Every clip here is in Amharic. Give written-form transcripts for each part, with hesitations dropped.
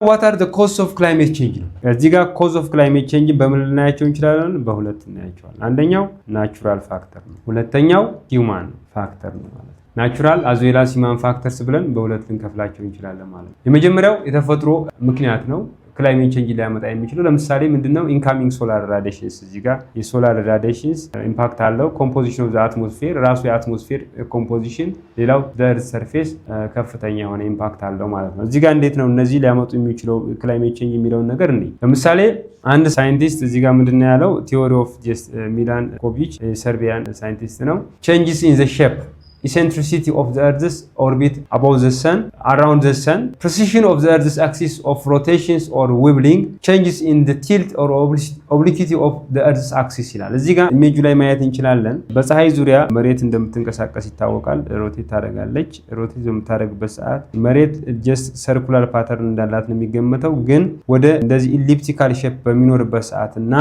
What are the causes of climate change? እዚህ ጋር cause of climate change በምን ልናያቸው እንችላለን? በሁለት እናያቸዋለን። አንደኛው ናቹራል ፋክተር ነው፣ ሁለተኛው ሂውማን ፋክተር ነው ማለት ነው። ናቹራል as well as human factors ብለን በሁለት ልንከፍላቸው እንችላለን ማለት ነው። የመጀመሪያው የተፈጥሮ ምክንያት ነው ክላይሜት ቼንጅ ሊያመጣ የሚችለው። ለምሳሌ ምንድነው? ኢንካሚንግ ሶላር ራዲዬሽንስ። እዚህ ጋር የሶላር ራዲዬሽንስ ኢምፓክት አለው። ኮምፖዚሽን ኦፍ ዘ አትሞስፌር፣ ራሱ የአትሞስፌር ኮምፖዚሽን፣ ሌላው ዘ እርዝ ሰርፌስ ከፍተኛ የሆነ ኢምፓክት አለው ማለት ነው። እዚህ ጋር እንዴት ነው እነዚህ ሊያመጡ የሚችለው ክላይሜት ቼንጅ የሚለውን ነገር እንዴ። ለምሳሌ አንድ ሳይንቲስት እዚህ ጋር ምንድነው ያለው? ቲዮሪ ኦፍ ሚላን ኮቪች ሰርቢያን ሳይንቲስት ነው። ቼንጅስ ኢን ዘ ሼፕ eccentricity of the Earth's orbit above the Sun, around the Sun, precision of the Earth's axis of rotations or wibbling, changes in the tilt or obliquity of the Earth's axis ይላል። እዚህ ጋር ኢሜጁ ላይ ማየት እንችላለን። በፀሐይ ዙሪያ መሬት እንደምትንቀሳቀስ ይታወቃል። ሮቴት ታደርጋለች። ሮቴት በምታደርግበት ሰዓት መሬት ጀስት ሰርኩላር ፓተርን እንዳላት ነው የሚገመተው። ግን ወደ እንደዚህ ኢሊፕቲካል ሼፕ በሚኖርበት ሰዓት እና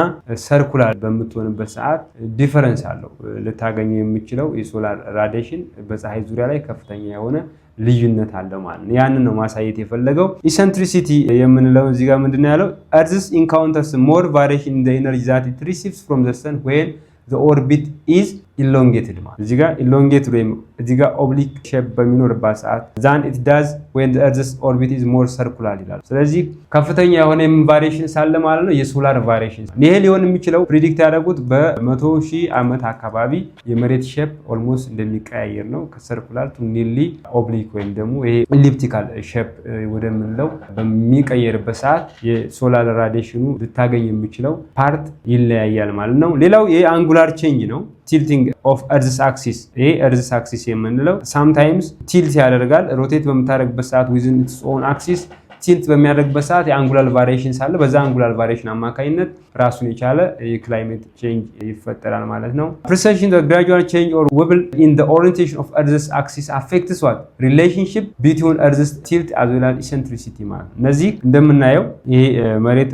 ሰርኩላር በምትሆንበት ሰዓት ዲፈረንስ አለው። ልታገኙ የሚችለው የሶላር ራዲዬሽን በፀሐይ ዙሪያ ላይ ከፍተኛ የሆነ ልዩነት አለ ማለት ነው። ያንን ነው ማሳየት የፈለገው። ኢሰንትሪሲቲ የምንለው እዚህ ጋር ምንድነው ያለው? Earth encounters more variation in the energy that it receives from the sun when the orbit is elongated ማለት እዚህ ጋር elongated ወይም እዚህ ጋር ኦብሊክ ሼፕ በሚኖርባት ሰዓት than it does when the Earth's orbit is more circular ይላል። ስለዚህ ከፍተኛ የሆነ ቫሪዬሽን ሳለ ማለት ነው የሶላር ቫሪዬሽን። ይሄ ሊሆን የሚችለው ፕሪዲክት ያደረጉት በ100,000 ዓመት አካባቢ የመሬት ሼፕ ኦልሞስት እንደሚቀያየር ነው። ከሰርኩላር ቱ ኒርሊ ኦብሊክ ወይም ደግሞ ይሄ ኢሊፕቲካል ሼፕ ወደምንለው በሚቀየርበት ሰዓት የሶላር ራዲዬሽኑ ልታገኝ የሚችለው ፓርት ይለያያል ማለት ነው። ሌላው የአንጉላር ቼንጅ ነው። ቲልቲንግ ኦፍ እርዝስ አክሲስ። ይሄ እርዝስ አክሲስ የምንለው ሳምታይምስ ቲልት ያደርጋል። ሮቴት በምታደርግበት ሰዓት ዊዝን ኢትስ ኦን አክሲስ ቲልት በሚያደርግበት ሰዓት የአንጉላር ቫሪዬሽን ሳለ በዛ አንጉላር ቫሪዬሽን አማካኝነት ራሱን የቻለ የክላይሜት ቼንጅ ይፈጠራል ማለት ነው። Precision, the gradual change or wobble in the orientation of Earth's axis affects what? Relationship between Earth's tilt as well as eccentricity ማለት ነው። እነዚህ እንደምናየው ይሄ መሬት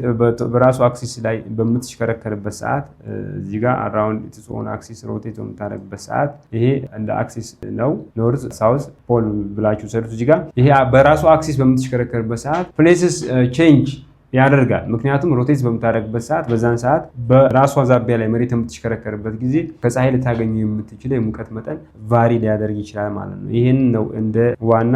በራሱ አክሲስ ላይ በምትሽከረከርበት ሰዓት እዚህ ጋር around its own axis rotate በምታደርግበት ሰዓት ይሄ እንደ አክሲስ ነው። ኖርዝ ሳውዝ ፖል ብላችሁ ሰሩት። እዚህ ጋር ይሄ በራሱ አክሲስ በምትሽከረከርበት ሰዓት places change ያደርጋል። ምክንያቱም ሮቴት በምታደርግበት ሰዓት በዛን ሰዓት በራሷ ዛቢያ ላይ መሬት የምትሽከረከርበት ጊዜ ከፀሐይ ልታገኙ የምትችለው የሙቀት መጠን ቫሪ ሊያደርግ ይችላል ማለት ነው። ይሄን ነው እንደ ዋና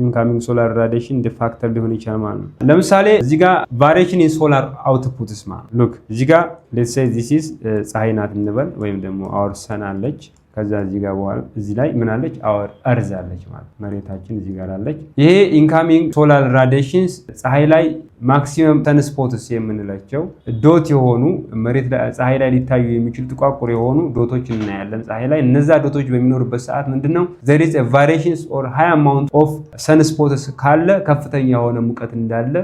ኢንካሚንግ ሶላር ራዲዬሽን እንደ ፋክተር ሊሆን ይችላል ማለት ነው። ለምሳሌ እዚህ ጋር ቫሪዬሽን ኢን ሶላር አውትፑትስ ማለት ሉክ እዚህ ጋር ሌትስ ሴይ ዚስ ኢዝ ፀሐይ ናት እንበል፣ ወይም ደግሞ አወር ሰን አለች። ከዛ እዚህ ጋር በኋላ እዚህ ላይ ምን አለች? አወር እርዝ አለች ማለት መሬታችን እዚህ ጋር አለች። ይሄ ኢንካሚንግ ሶላር ራዲዬሽንስ ፀሐይ ላይ ማክሲመም ሰንስፖትስ የምንላቸው ዶት የሆኑ መሬት ላይ ፀሐይ ላይ ሊታዩ የሚችሉ ጥቋቁር የሆኑ ዶቶች እናያለን ፀሐይ ላይ። እነዛ ዶቶች በሚኖርበት ሰዓት ምንድነው there is a variations or high amount of sunspots ካለ ከፍተኛ የሆነ ሙቀት እንዳለ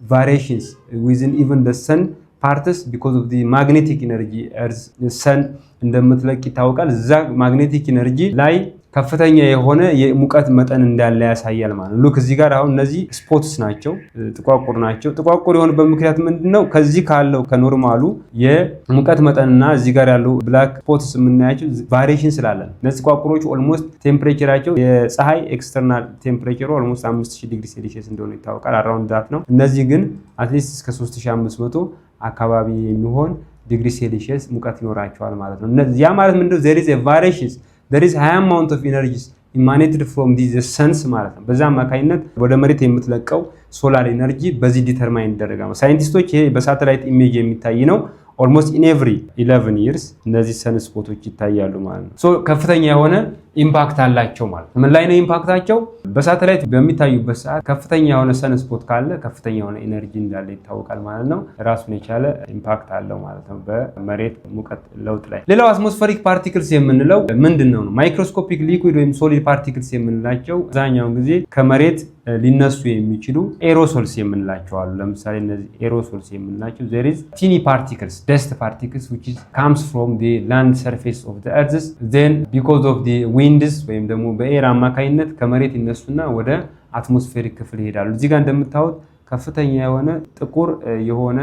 variations within even the sun parts because of the magnetic energy earth sun እንደምትለቅ ይታወቃል። እዛ ማግኔቲክ ኢነርጂ ላይ ከፍተኛ የሆነ የሙቀት መጠን እንዳለ ያሳያል ማለት ነው። ሉክ እዚህ ጋር አሁን እነዚህ ስፖትስ ናቸው፣ ጥቋቁር ናቸው። ጥቋቁር የሆኑበት ምክንያት ምንድነው? ከዚህ ካለው ከኖርማሉ የሙቀት መጠንና እዚህ ጋር ያለው ብላክ ስፖትስ የምናያቸው ቫሪዬሽን ስላለ ነው። እነዚህ ጥቋቁሮች ኦልሞስት ቴምፕሬቸራቸው የፀሐይ ኤክስተርናል ቴምፕሬቸሩ ኦልሞስት 5000 ዲግሪ ሴልሺየስ እንደሆነ ይታወቃል። አራውንድ ዳት ነው። እነዚህ ግን አትሊስት እስከ 3500 አካባቢ የሚሆን ዲግሪ ሴልሺየስ ሙቀት ይኖራቸዋል ማለት ነው። ያ ማለት ምንድነው? there is a variations, there is high amount of energies emanated from these suns ማለት ነው። በዛ አማካኝነት ወደ መሬት የምትለቀው ሶላር ኤነርጂ በዚህ ዲተርማይን ይደረጋል። ሳይንቲስቶች ይሄ በሳተላይት ኢሜጅ የሚታይ ነው። ኦልሞስት ኢን ኤቭሪ 11 years እነዚህ ሰንስፖቶች ይታያሉ ማለት ነው። ሶ ከፍተኛ የሆነ ኢምፓክት አላቸው ማለት ነው። ምን ላይ ነው ኢምፓክታቸው? በሳተላይት በሚታዩበት ሰዓት ከፍተኛ የሆነ ሰንስፖት ካለ ከፍተኛ የሆነ ኤነርጂ እንዳለ ይታወቃል ማለት ነው። ራሱን የቻለ ኢምፓክት አለው ማለት ነው በመሬት ሙቀት ለውጥ ላይ። ሌላው አትሞስፌሪክ ፓርቲክልስ የምንለው ምንድነው? ማይክሮስኮፒክ ሊኩዊድ ወይም ሶሊድ ፓርቲክልስ የምንላቸው አብዛኛውን ጊዜ ከመሬት ሊነሱ የሚችሉ ኤሮሶልስ የምንላቸው አሉ። ለምሳሌ እነዚህ ኤሮሶልስ የምንላቸው there is teeny particles, dust particles which comes from the land surface of the earth, then because of the winds ወይም ደግሞ በኤር አማካኝነት ከመሬት ይነሱና ወደ አትሞስፌሪክ ክፍል ይሄዳሉ። እዚህ ጋር እንደምታዩት ከፍተኛ የሆነ ጥቁር የሆነ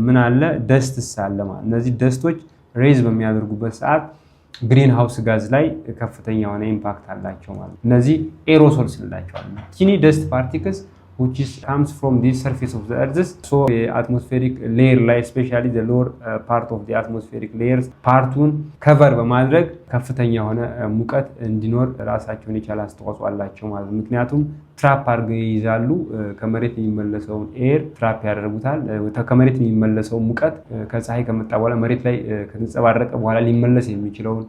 ምን አለ? ደስትስ አለ ማለት። እነዚህ ደስቶች ሬዝ በሚያደርጉበት ሰዓት ግሪን ሃውስ ጋዝ ላይ ከፍተኛ የሆነ ኢምፓክት አላቸው ማለት። እነዚህ ኤሮሶልስ እንላቸዋለን። ቲኒ ደስት ፓርቲክልስ which comes from the surface of the earth. So the atmospheric layer ላይ especially the lower part of the atmospheric layers ፓርቱን ከቨር በማድረግ ከፍተኛ የሆነ ሙቀት እንዲኖር ራሳቸውን የቻለ አስተዋጽኦ አላቸው ማለት ነው። ምክንያቱም ትራፕ አድርገው ይይዛሉ። ከመሬት የሚመለሰውን ኤር ትራፕ ያደርጉታል። ከመሬት የሚመለሰው ሙቀት ከፀሐይ ከመጣ በኋላ መሬት ላይ ከተንጸባረቀ በኋላ ሊመለስ የሚችለውን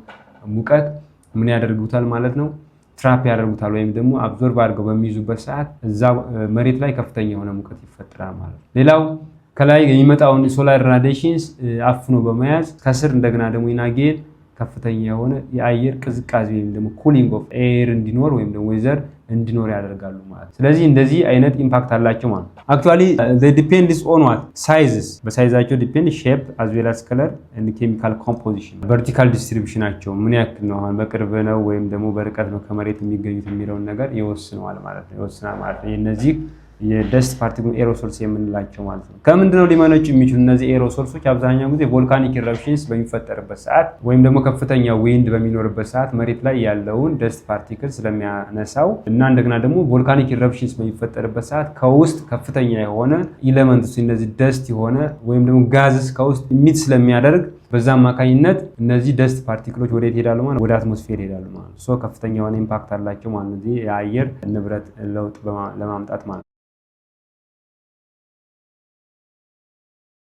ሙቀት ምን ያደርጉታል ማለት ነው? ትራፕ ያደርጉታል ወይም ደግሞ አብዞርብ አድርገው በሚይዙበት ሰዓት እዛ መሬት ላይ ከፍተኛ የሆነ ሙቀት ይፈጠራል ማለት ነው። ሌላው ከላይ የሚመጣውን ሶላር ራዲዬሽንስ አፍኖ በመያዝ ከስር እንደገና ደግሞ ኢናጌን ከፍተኛ የሆነ የአየር ቅዝቃዜ ወይም ደግሞ ኩሊንግ ኦፍ ኤር እንዲኖር ወይም ደግሞ ዌዘር እንዲኖር ያደርጋሉ ማለት። ስለዚህ እንደዚህ አይነት ኢምፓክት አላቸው ማለት ነው። አክቹአሊ they depends on what sizes በሳይዛቸው ዲፔንድ ሼፕ as well as color and chemical composition vertical distributionናቸው ምን ያክል ነው አሁን በቅርብ ነው ወይም ደግሞ በርቀት ነው ከመሬት የሚገኙት የሚለውን ነገር ይወስናል ማለት ነው። እነዚህ የደስት ፓርቲክል ኤሮሶልስ የምንላቸው ማለት ነው። ከምንድነው ሊመነጩ የሚችሉ እነዚህ ኤሮሶልሶች? አብዛኛው ጊዜ ቮልካኒክ ኢረፕሽንስ በሚፈጠርበት ሰዓት ወይም ደግሞ ከፍተኛ ዊንድ በሚኖርበት ሰዓት መሬት ላይ ያለውን ደስት ፓርቲክል ስለሚያነሳው እና እንደገና ደግሞ ቮልካኒክ ኢረፕሽንስ በሚፈጠርበት ሰዓት ከውስጥ ከፍተኛ የሆነ ኤሌመንትስ እነዚህ ደስት የሆነ ወይም ደግሞ ጋዝስ ከውስጥ ኢሚት ስለሚያደርግ በዛ አማካኝነት እነዚህ ደስት ፓርቲክሎች ወደ ይሄዳሉ ማለት ወደ አትሞስፌር ይሄዳሉ ማለት ሶ ከፍተኛ የሆነ ኢምፓክት አላቸው ማለት ነው። የአየር ንብረት ለውጥ ለማምጣት ማለት